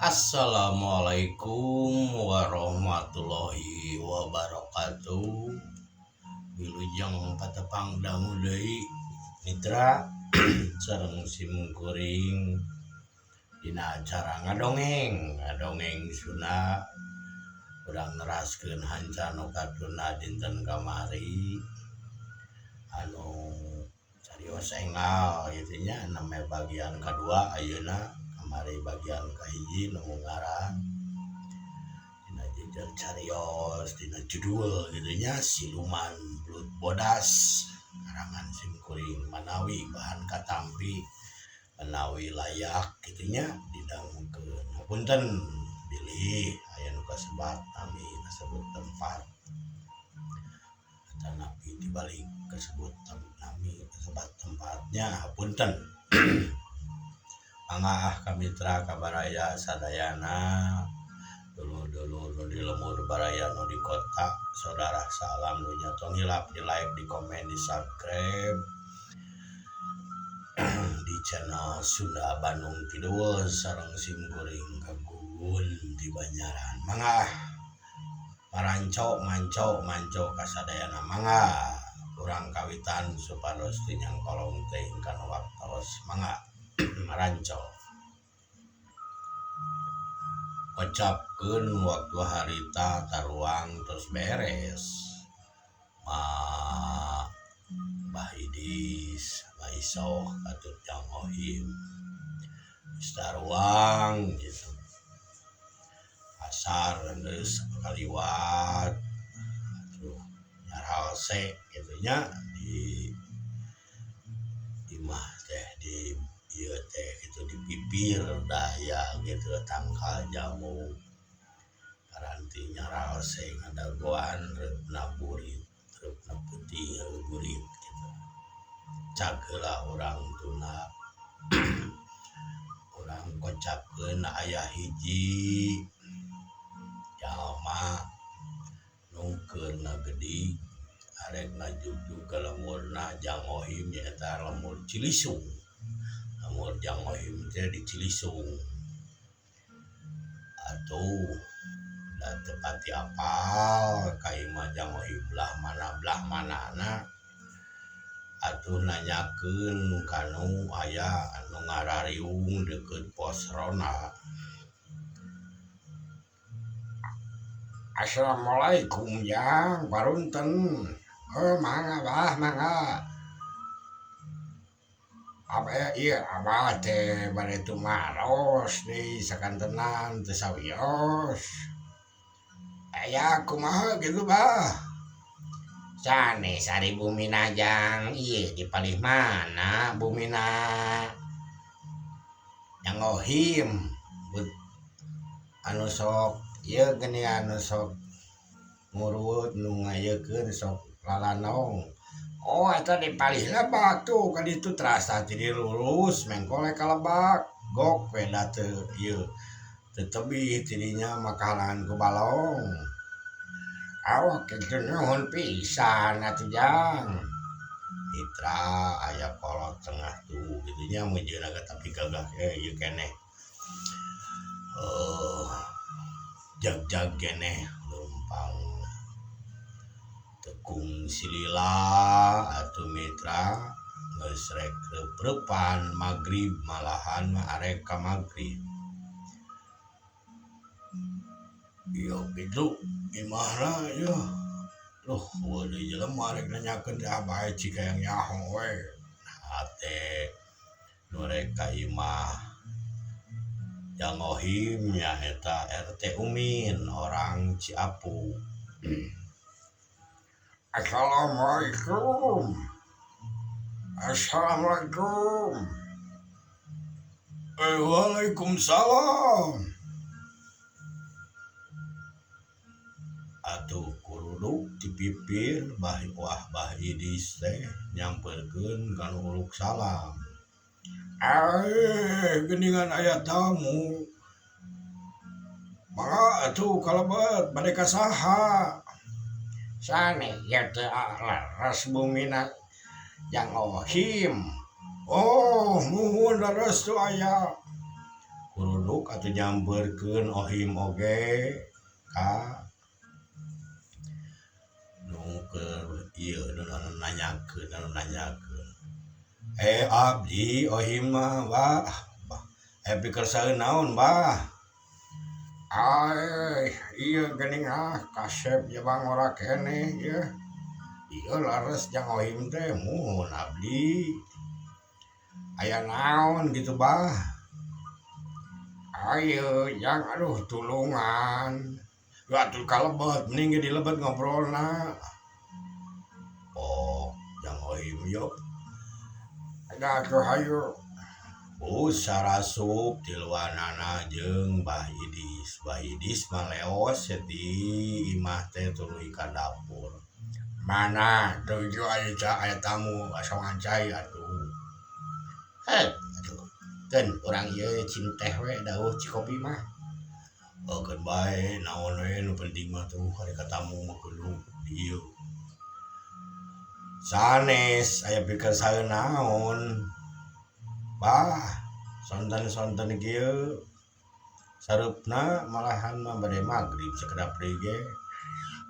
Assalamualaikum warahmatullahi wabarakatuh. Wilujeng patepang dangu deui mitra sareng simkuring dina acara ngadongeng Sunda urang neraskeun hancana katuna dinten kamari anu carios enggal kitu nya name bagian kadua ayeuna kamari bagian kahiji nu ngaran dina jejer carios dina judul kitu nya Siluman Belut Bodas karangan simkuring manawi bahan katampi menawi layak kitu nya didangkeun punten bilih aya nu kasebat nami kasebut tempat tanapi dibalik kasebut nami kasebat tempatnya punten. Mangga kamitra kabaraya sadayana dulu di lemur baraya nu di kota saudara salam dunya tong hilap di like di komen di subscribe di channel Sunda Bandung Kidul sareng simkuring kagugun di Banyaran. Mangga manco kasadayana mangga urang kawitan supados tinyang kolong teh kana waktos mangga maranco ucapkeun waktu harita taruang terus beres Mbah Idis Maisoh katut Jang Ohim taruang gitu asar geus kaliwat atuh nyaralse kitu nya di imah teh di ieu teh gitu di pipir daya gitu tangkal jamu karanti nyaralse ngadagoan reupna burit reupna putih burit gitu cageula urang tuna urang kocapkeun aya hiji jalma nu keurna geudig aregna jugjug ka lemurna Jang Ohim nyaeta lemur Cilisung. Lemur Jang Ohim teh di Cilisung atuh da teu pati apal ka imah Jang Ohim belah manana atuh nanyakeun kanu aya anu ngarariung deukeut pos Rona. Assalamualaikum Jang, parunten. Mangga bah, mangga. Apa ieu abah teh bade tumaros deui sakantenan teu sawios. Aya kumaha kitu bah? Sanes ari bumina Jang ieu di palih mana bumina Jang Ohim anu sok ieu geuning anu sok ngurut nu ngayekeun sok lalanong. Oh eta di palih Lebak tuh ka ditu terasa jadi lurus mengkolek ka Lebak gok peda teu ieu teu tebih tidinya maka halangan ku balong. Awak kitu nuhun pisan atuh Jang. Mitra aya kolot tengah tuh kitu nya munjeunna tapi gagah ieu keneh. Jag keneh leumpang tekung silila atuh mitra geus rek reup-reupan magrib malahan mah arek ka magrib. Ieu kitu imahna ieu. Loh, deui jelema rek nanyakeun teh abah cika yang nyaho we. Hate nu rek ka imah Jang Ohim nyaeta RT Umin orang Ciapu. Assalamualaikum. Waalaikumsalam. Atuh kuruduk dipipir Mbah Idis teh nyamperkeun kana uluk salam. Geuningan aya tamu. Mangga atuh kalebet bade ka saha? Sane ya teh laras bumina Jang Ohim. Oh, nuhun restu aya. kuruduk atau nyamperkeun ohim oge ka nu keur ieu nu nanyakeun abdi ohim mah bah pikir saeun naon bah iya geuning kasep ya bang ora keneh ya iya laras jang ohim teh muhun abdi aya naon gitu bah ayo yang aduh tulungan atuh kalebet mending ge dilebet ngobrolna oh jang ohim yuk ada atuh hayu sarasup di luarana jeung Mbah Idis mah leos di imah teh tuluy ka dapur mana tuju aya tamu asal ngancai atuh kan urang ieu cin teh we dawuh cikopi mah keun bae naon we nu penting mah tuh hari katamu mah kudu dieu sanes aya pikir saeun naon bah sonten kieu sareupna malahan mah bade magrib sakedap deui ge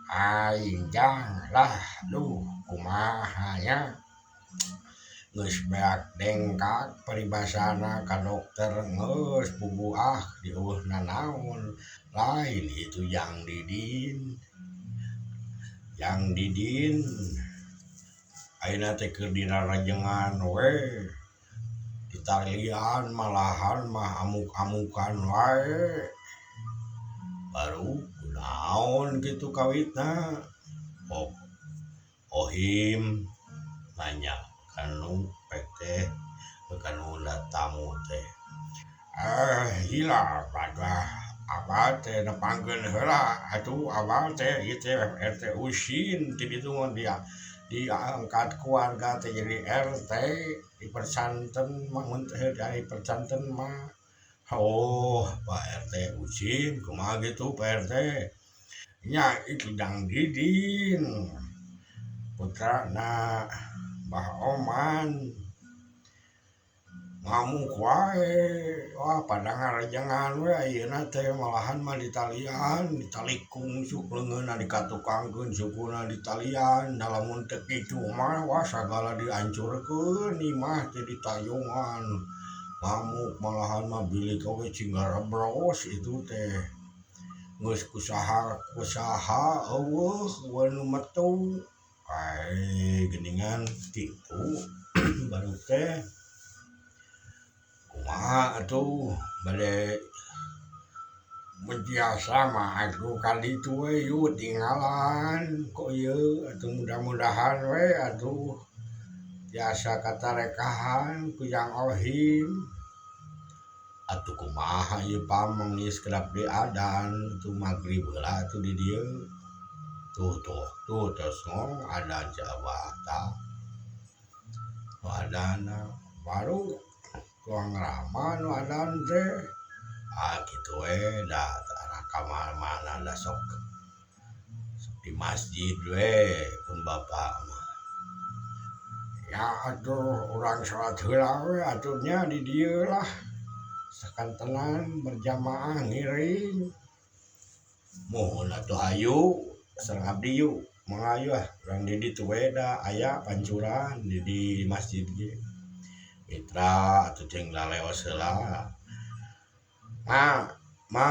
aing jang lah duh kumaha nya geus beak dengkak paribasana ka dokter geus puguh dieuweuna naon lain itu yang didin ayeuna teh keur dirarajengan we ditalian malahan mah amuk-amukan wae baru naon gitu kawitna ohim nanya kanu pek teh kanu tamu teh hilang pada abah teh nepangkeun heula atuh abah teh ieu teh RT Usin ti ditu dia diangkat keluarga teh jadi RT di persanten mah mun teh dari persanten mah oh Pak RT Usin kumaha gitu Pak RT nya itu dang didin putrana Mbah Oman ngamuk wae wah pada ngarajangan we ayeuna teh malahan mah ditalikung suk leungeunna dikatukangkeun sukuna ditalian lamun teu kitu mah wah sagala dihancurkeun imah teh ditayungan ngamuk malahan mah bilik oge cinggarebros itu teh geus kusaha eueuh nu metu geuningan kitu baru teh kumaha atuh bade biasa mah aku kali itu we yuk tinggalan kok ieu atuh mudah-mudahan we atuh biasa katarekahan ku yang ohim atuh kumaha ieu pamong geus kedap di adan tu magrib heula atuh di dieu tuh tos ngong adan Jawa tah adana baru tuang rama nu adan teh kitu we da kamana da sok di masjid we pun bapak mah ya atuh urang salat heula we atuhnya di dieu lah sakantenan berjamaah ngiring mohon atuh hayu sareng abdi yuk mangayu urang di ditu we da aya pancuran di masjid ge mitra atuh jeung laleos heula ma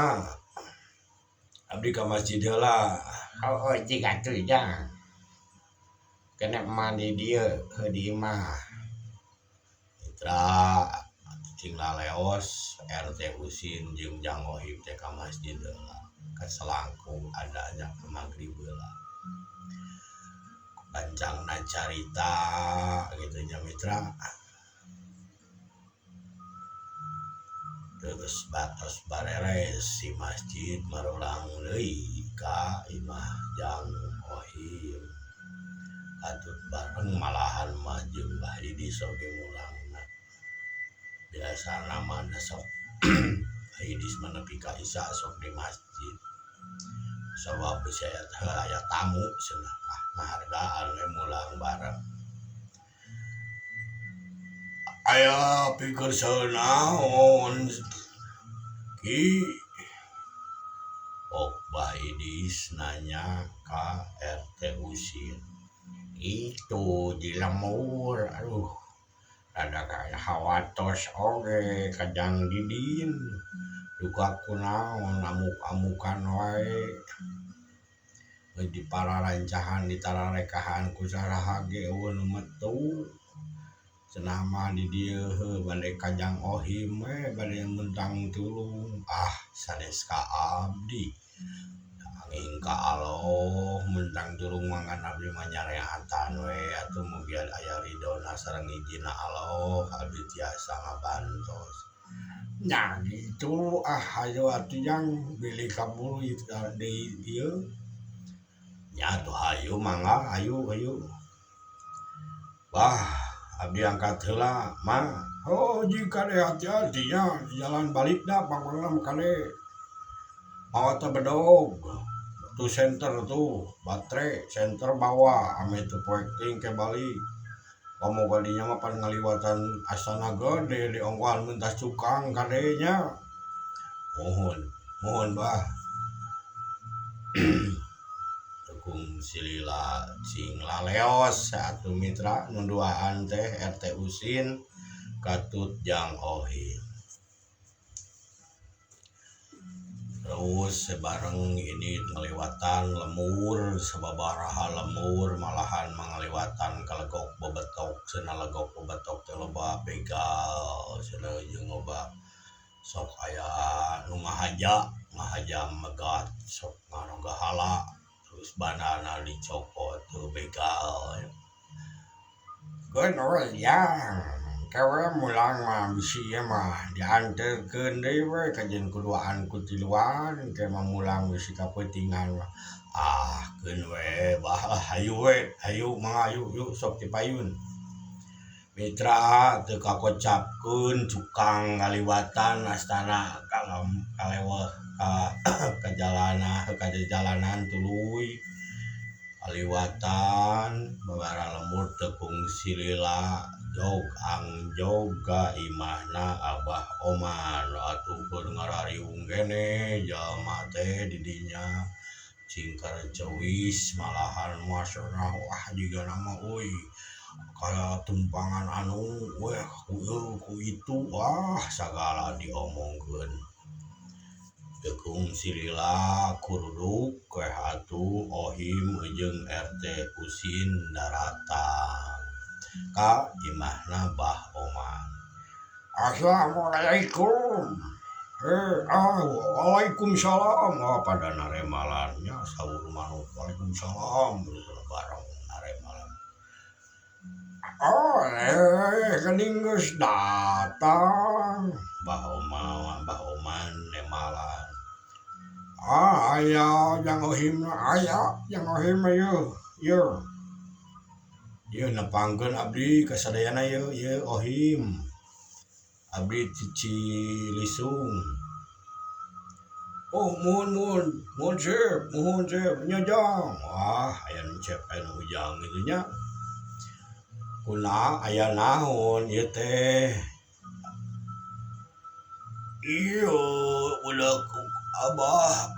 abdi ka masjid heula cik atuh jang kena mandi dieu di imah mitra cing laleos RT Usin jeung Jang Ohim teh ka masjid heula kaselangkung adanya ke magrib heula bancangna carita gitu nya mitra terus batos bareres si masjid marulang deui ka imah Jang Ohim atut bareng malahan mah jeung Mbah Idis oge mulangna biasana mah sok Mbah Idis mah nepi ka isya sok di masjid sabab saya aya tamu cenah ngahargaan we mulang bareng aya pikir saeun naon Ki Okbah Idis nanya ke RT Usin. Itu di lemur, aduh, ada kayak hawatos oge kajang didin. Duka kunaon amuk-amukan wae. Di pararancahan di tararekahan ku saraha ge eueun metu. Cenama di dieu bade kajang ohim we bade mentang tulung. Sanes ka abdi. Angin ka Allah mentang tulung mangan abdi mah nyareatan we atuh mugia aya ridona sareng ijina Allah abdi tiasa ngabantos. Nya gitu hayo atuh yang bilih kabulu di ieu. Nya tuh hayu mangga ayu. Abdi angkat heula mah. Jika deh hati-hati nya jalan balik dah pangpangna kade. Mawa teh bedog. Tuh center tuh baterai center bawa ame teu poeking ke balik. Kamu kadinya mah pan ngaliwatan Astana Gede di ongkohan mentas cukang kadenya. Mohon bah. Tukung silila cing laleos satu mitra nunduaan teh RT Usin Katut Jang Ohim. Terus sebareng ini ngelewatan lemur sababaraha lemur malahan mangaliwatan kalegok bebetok cenah legok bebetok teh loba begal cenah jeung loba sok aya nu ngahaja megat sok nganoga hala terus bandana dicopot tuh begal. Gunur yang kewe mulang mah bisi ya mah dianterkeun deui we ka jeung kuduaan ku tiluan ke mulang bisi kapentingan mah. Keun we bah hayu mangga yuk sok dipayun. Mitra teu kakocapkeun cukang ngaliwatan Astana kaleweh ka jalanan tuluy kaliwatan babara lemur tekung silila jog angjoga imahna Abah Oman atuh keur ngarariung kene jalma teh di dinya cingkar cewis malahan masana jiga nama kaya tumpangan anu ku itu sagala diomongkeun. Tekung silila kuruduk keh atuh Ohim jeung RT Usin daratang ka imahna Bah Oman. Assalamualaikum. Waalaikumsalam. Pada naremalannya saur manuk waalaikumsalam bareng naremalan. Geuning geus datang. Bah Oman nemalan. Aya yang Ohim ieu. Ieu nepangkeun abdi kasadayana ieu Ohim. Abdi cici lisung. Mohon cep nyajang. Aya nu cep aya nu ujang gitu nya. Kuna aya naon ieu teh? Iyo udah Abah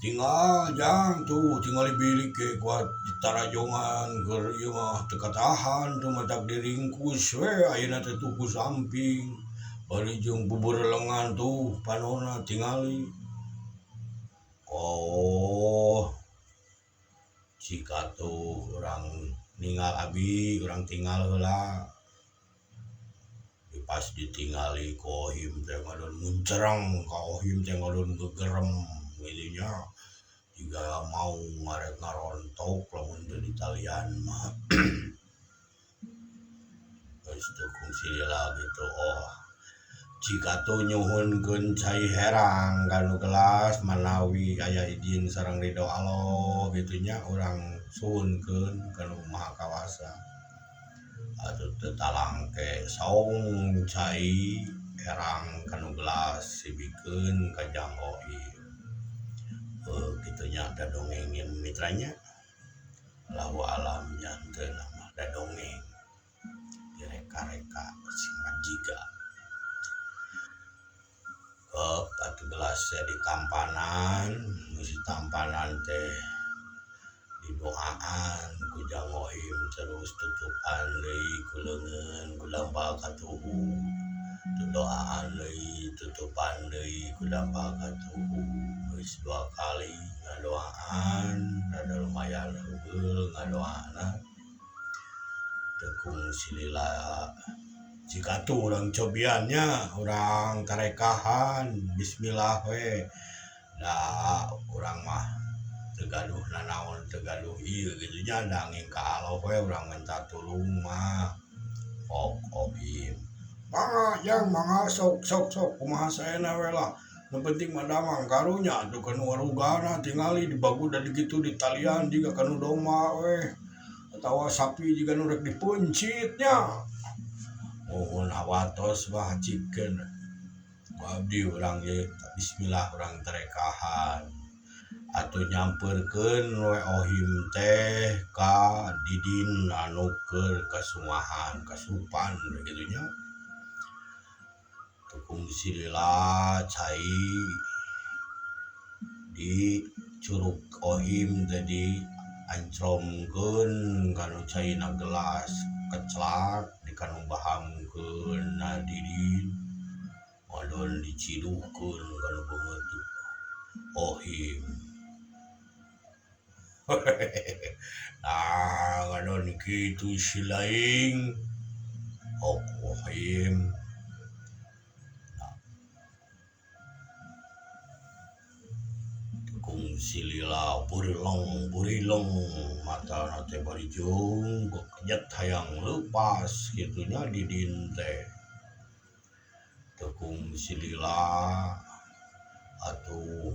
tinggal dibilik ke kuat ditarajongan keur ieu mah teu katahan teu matak diringkus we ayeuna teh tuku samping bari jeung bubur lengan tuh panonna tingali. Jika tuh urang ninggal abi urang tinggal heula pas ditingali ku Ohim teh ngadon muncereng ka Ohim teh ngadon gegerem gitunya juga mau ngarek ngarontok lamun teu ditalian mah. Geus tukung silila gitu jika tuh nyuhunkeun cai herang kanu gelas manawi aya izin sareng ridho Allah gitunya urang suhunkeun kanu Maha Kawasa. Atuh teu talang ke saung cai herang kanu gelas sibikeun ka Jang Ohim. Gitunya da dongengin mitranya. Allahu alam janteuna mah da dongeng. Direka-reka singkat jiga. tampanan musi tampanan teh didoaan ku Jang Ohim terus tutupan deui ku leungeun ku dampal ka tuhu doaan deui tutupan deui ku dampal ka tuhu geus 2 kali ngadoaan rada lumayan heugel ngadoana tekung silila jika tuh orang cobiannya orang tarekahan bismillah we da orang mah tegaduh nanaon tegaduh ieu gitu nya danging ka Allah we urang minta tulung mah Ohim mangga sok kumaha saena we lah nu penting mah damang karunya tuh kanu warugana tingali dibagu da dikitu di talian juga kanu doma we atawa sapi juga nu rek dipuncitnya mohon awatos bah cikeun abdi urang ye bismillah urang tarekahan atuh nyampeurkeun we Ohim teh ka didin anu keur kasumahan kasupan kitu nya tukung silila cai di curug Ohim jadi ancromkeun kanu caina gelas keclak di kanu bahamkeun na didin modon diciduhkeun kanu beungeut Ohim nah ngadon kitu silaing Ohim kung silila burilong mata nate barijung kok nyet hayang leupas kitunya didin teh tekung silila atuh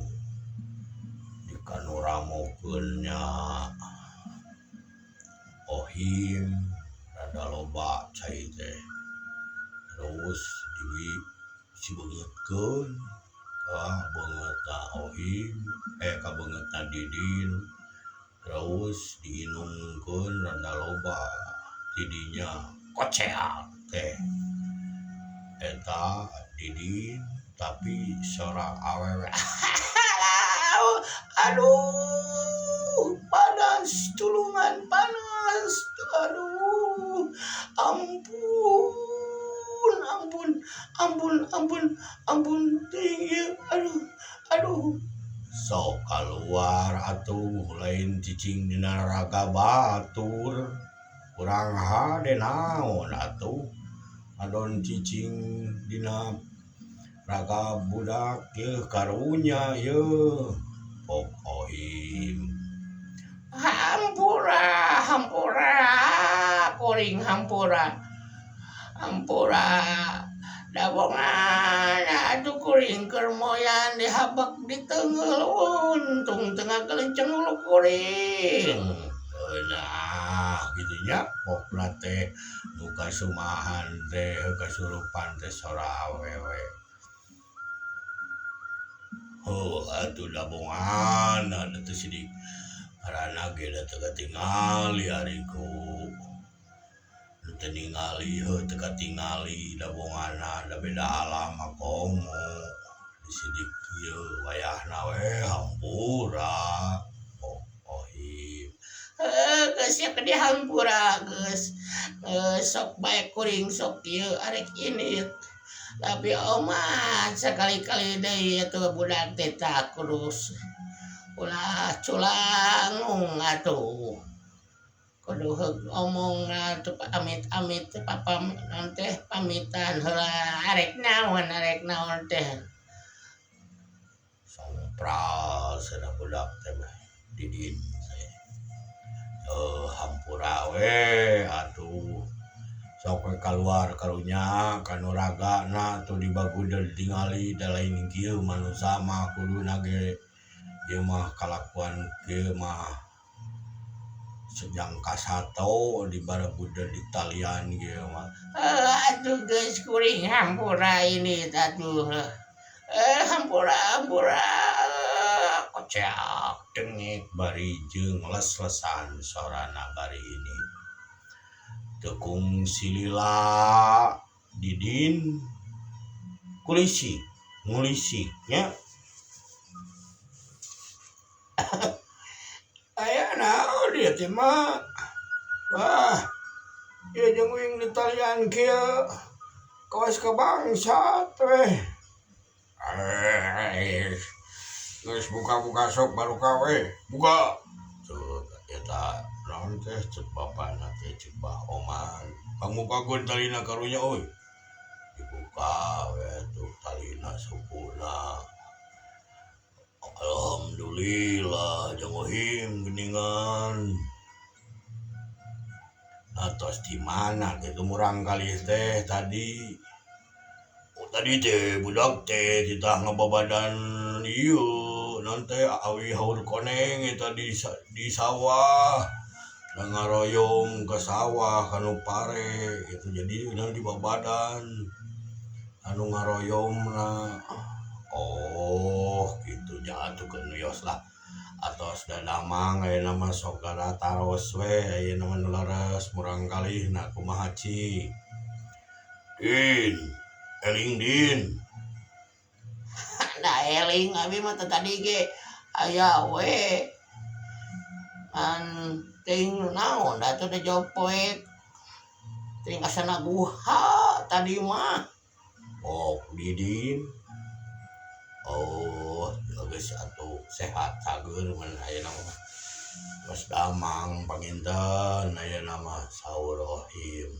di kanu ramokeunnya Ohim rada loba cai teh terus dibeungeutkeun ka beungeutna Ohim ka beungeutna didin terus diinumkeun rada loba tidinya koceak teh eta didin tapi seorang awewe aduh panas tulungan panas aduh ampun tinggi aduh sok keluar atuh lain cicing dina raga batur kurang hade naon atuh adon cicing dina raga budak ye karunya ye Ohim hampura kuring hampura dabongan atuh kuring keur moyan dihabak di teungeul untung tengah kelenceng ulu kuring nah gitu nya pokna teh nu kasumahan teh kasurupan teh sora awewe atuh dabongan ada teh sidik karana ge da teu katingali ariku nu teu ningali teu katingali dabonganna da beda alam komo sidik ieu wayahna we hampura Ohim geus ya ke hampura geus sok bae kuring sok ieu arek ini tapi omah sekali-kali deui atuh budak teh tak kurus ulah culangung atuh kudu omongna tuh amit-amit papa teh pamitan heula arek naon teh sompral sana budak teh didin hampura we atuh sok keluar karunya kanu ragana tuh dibagudel tingali da lain kieu manusa mah kuduna ge ieu mah kalakuan kieu mah sejang kasato di barabudel di talian kieu mah atuh geus kuring hampura ini atuh hampura kocak dengek bari jeung les-lesan sorana bari ini tekung silila didin ngulisiknya teh mah. Wah, ieu jeung wing di talian kieu. Kawas kebangsat weh. Geus buka-buka sok baru kawe. Buka. Tuh, eta naon teh cek bapana teh cek bah oman. Pamukakeun talina karunya euy. Dibuka we tuh talina supuna. Alhamdulillah jangohim geningan. Atos di mana gitu murang kali teh tadi. Tadi teh budak teh kita ngababadan ieu nanti awi haur koneng eta di sawah dan ngaroyong ke sawah kanu pare itu jadi di babadan anu ngaroyongna. Oh gitu jatuh ke neos lah atos dadamang aya nama sok taros we aya nama leres murang kali na kumaha ci din eling din da eling abi mah tadi ge aya we an ting naon da teh da jopoek ting asana guha tadi mah. oh didin oh geus atuh sehat sageun mun aya nama Mas Damang panginten aya nama Saur Rohim.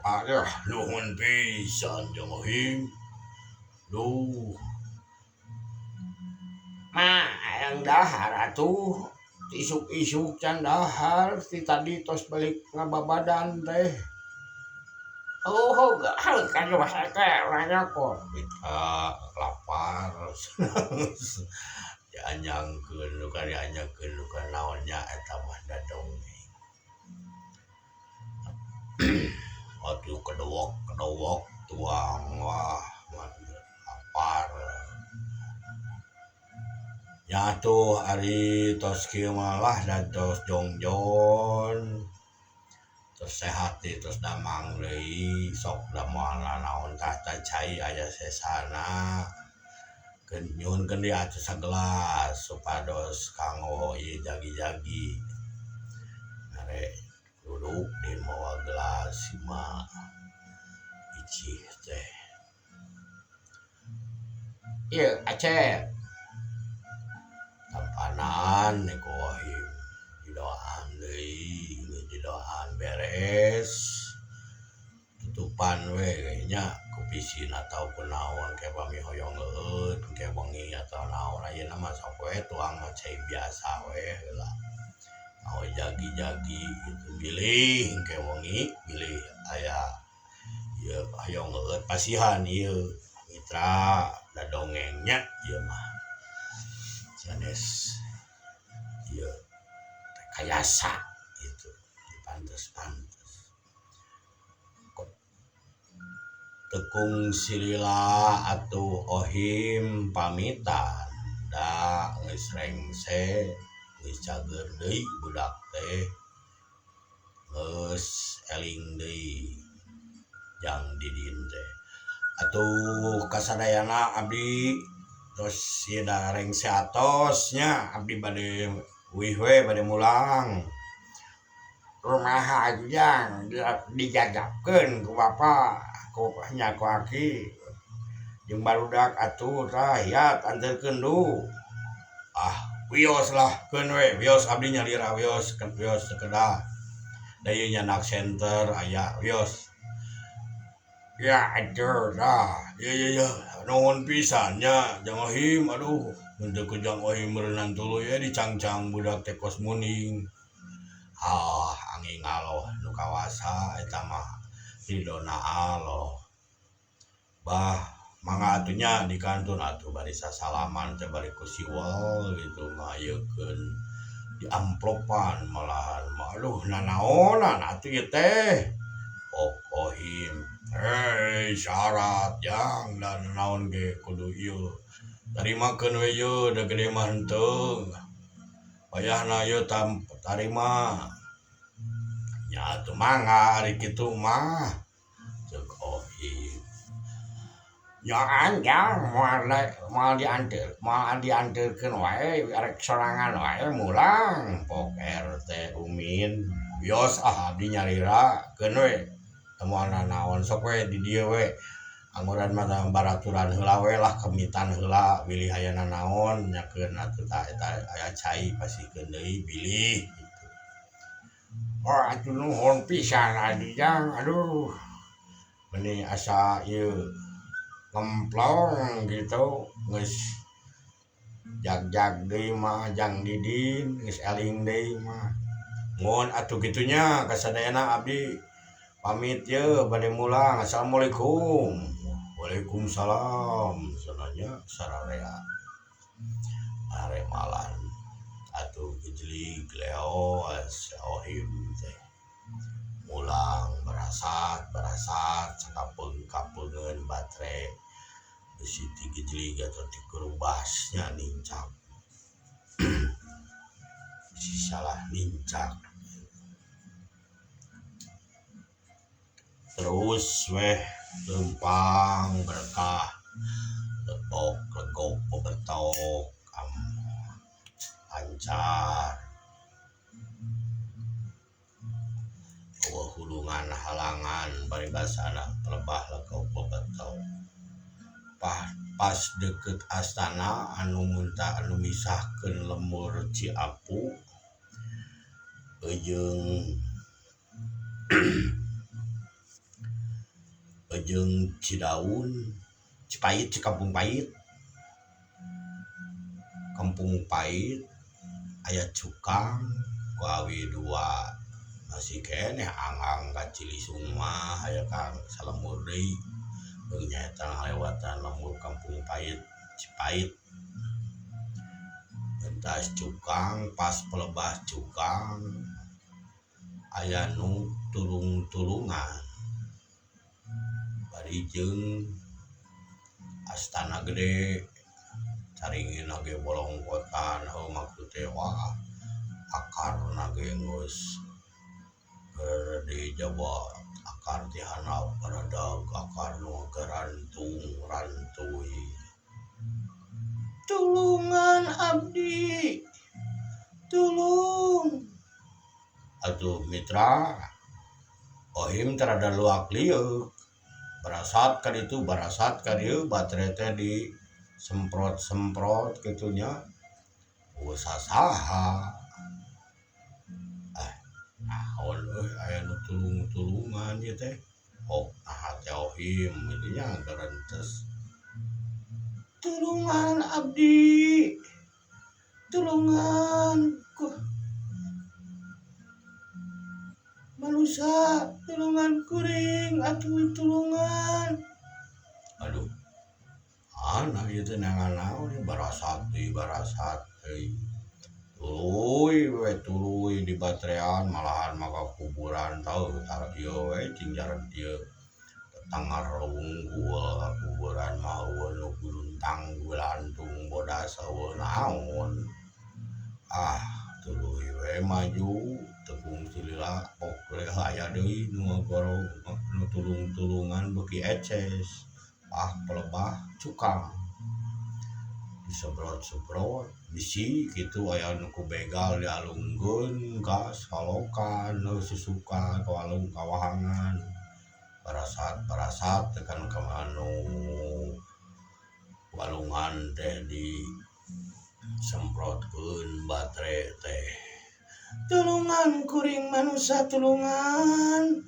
Aduh nuhun pisan jeung Rohim. Duh Mah yang dahar atuh isuk-isuk can dahar ti tadi tos balik ngababadan teh. Oh, harus kan bahasa teh urang kok. kita lapar dianyangkeun nu ka dianyangkeun nu ka naonnya eta mah dadongeng. Atuh kedewok tuang wah lapar. Nyatuh ari tos kieu malah dan tos jongjon. Terus sehat terus damang deui sok da moal naon tah cai aya sesana. Nyuhunkeun di atuh sagelas supados kanggo ieu jagi-jagi. Are duduk di mawa gelas mah icih teh. Ieu Aceh. Tampanan Ekohim didoaan deui didoaan beres tutupan we nya kupisin atau kunaon ke bami hoyong eut ke wengi atau naon ayeuna mah sok we tuang mah cai biasa we heula mau jagi-jagi gitu bilih ke wengi bilih aya ieu hoyong eut pasihan ieu mitra dadongengnya ieu mah sanes ieu kayasa gitu dipantes-pantes tekung silila atuh Ohim pamitan da geus rengse geus cager deui budak teh geus eling deui jang didin teh atuh kasadayana abdi terus ieu da rengse atosnya abdi bade wih we bade mulang Rumah ajang dijagapkeun ku bapa ku nya ku aki jeung barudak atuh tah hiat anterkeun du. wios lah keun we wios abdi nyalira wios sekedah da ieu nyanak center aya wios Ya atuh tah. ya nuhun pisan nya Jang Ohim aduh mun teu ku Jang Ohim meureunnan tuluy dicangcang budak teh kos muning angin aloh nu kawasa eta mah ridona Allah bah mangga atunya di kantun atuh bari sasalaman teh bari ku siwal gitu ngayekeun di amplopan malahan aduh nanaonan atuh ieu teh Ohim syarat jang dan naon ge kudu ieu tarimakeun we ieu da gede mah henteu wayahna ieu tarima nya atuh mangga ari kitu mah ceuk Ohim Ya anjang moal diantarkeun wae arek sorangan wae mulang pok RT Umin bios abdi nyarirakeun we teu moal nanaon sok we di dieu we angguran mah baraturan heula we lah kemitan heula bilih aya nanaon nyakeun atuh eta aya cai pasikeun deui bilih gitu. Oh atuh nuhun pisan adi jang aduh meni asa ieu ngemplong gitu geus jag deui mah jang didin geus eling deui mah mun atuh kitunya kasadayana abdi pamit ye bade mulang assalamualaikum. Waalaikumsalam sananya sararea aremalan atuh gejlig leo ohim teh mulang barasat cakapeung-kapeungeun batre besi ti gejlig atau ti kerubasnya nincak si salah nincak terus weh lempang berkah lepok legok pebetok lancar hulungan halangan paribasana pelebah legok pebetok pas deket astana anu muntah anu misahkeun lemur Ciapu jeung Cidaun Cipait Kampung Pait aya cukang kuawi 2 masih keneh anggang ka Cilisung mah aya kang salemur deui beung nyaeta ngalewatan lemur Kampung Pait Cipait entas cukang pas pelebah cukang aya nu tulung-tulungan bari jeung Astana Gede caringin ge bolongkotan maksud teh wah akarna ge geus di Jawa akar ti handap baradag akar nu rantui tulungan abdi tulung atuh mitra ohim terada luak liuk barasat ka dieu baterai teh di semprot kitunya usaha saha naon aya nu tulung-tulungan ieu teh teh ohim intinya garantes tulungan abdi tulungan manusia tulungan kuring atuh tulungan aduh anak ieu teh naon barasat tuluy di batrean malahan maka kuburan tau tar ieu we cinjaran ieu tangarung unggul kuburan mah nu guruntang gulantung bodas saeueun naon tuluy we maju tepung silila pok aya deui nu gorong nu tulung-tulungan beuki eces pelebah cukang disebrot-sebrot bisi kitu aya nu ku begal dialungkeun ka salokan nu susukan ka walung kawahangan barasat tekan ka anu walungan teh di semprotkeun batre teh tulungan kuring manusia tulungan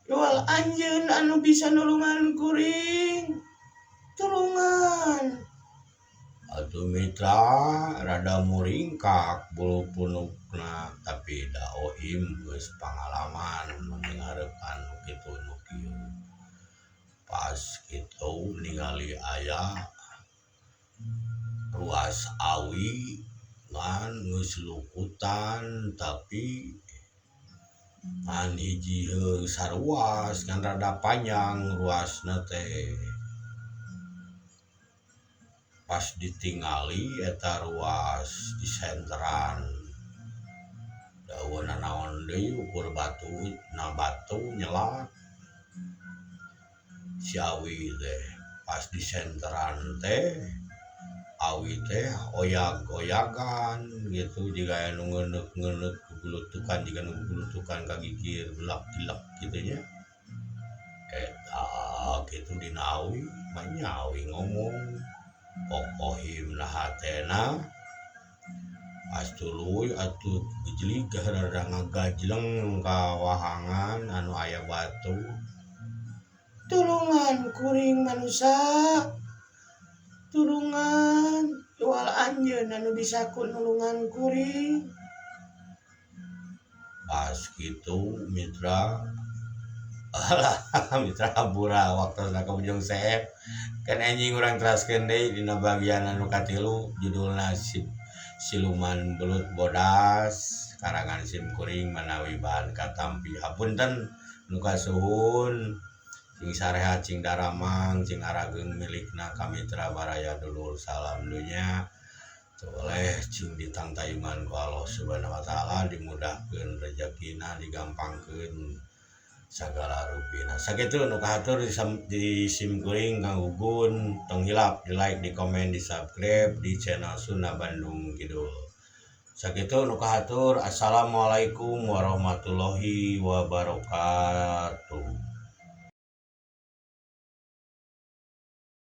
jual anjeun anu bisa nulungan kuring tulungan atuh mitra rada muringkak bulu punukna tapi da ohim geus pangalaman mendengarkan kitu nu kieu pas kitu ningali aya ruas awi ngan geus lukutan tapi ngan hiji saruas kan rada panjang ruasna teh pas ditingali eta ruas di senteran daun naon deui ukur batu nyelat si awi teh pas di senteran teh awi teh oyak-oyakan gitu jika anu ngeuneup gulutukan jika nu gulutukan kagigir gelak-gelak gitu nya eta gitu dina awi manyawi ngomong pokohimna hatena pas tuluy atuh gejligah rada ngagajleng ka wahangan anu aya batu tulungan kuring manusia tulungan jual anjeun anu bisa nulungan kuring pas gitu mitra alah mitra habura waktu ka Ujung Seep kan anjing urang teraskeun deui dina bagian anu katilu judulna Siluman Belut Bodas karangan Sim Kuring manawi bahan katampi hapunten nu kasuhun cing sarehat cing daramang cing arageung milikna ka mitra baraya dulur salam dunya boleh cing ditangtayungan ku Allah Subhanahu wa taala dimudahkeun rezekina digampangkeun sagala rupina sakitu nu kahatur di Sim Kuring Kang Ugun tong hilap di like di komen di subscribe di channel Sunda Bandung Kidul sakitu nu kahatur assalamualaikum warahmatullahi wabarakatuh.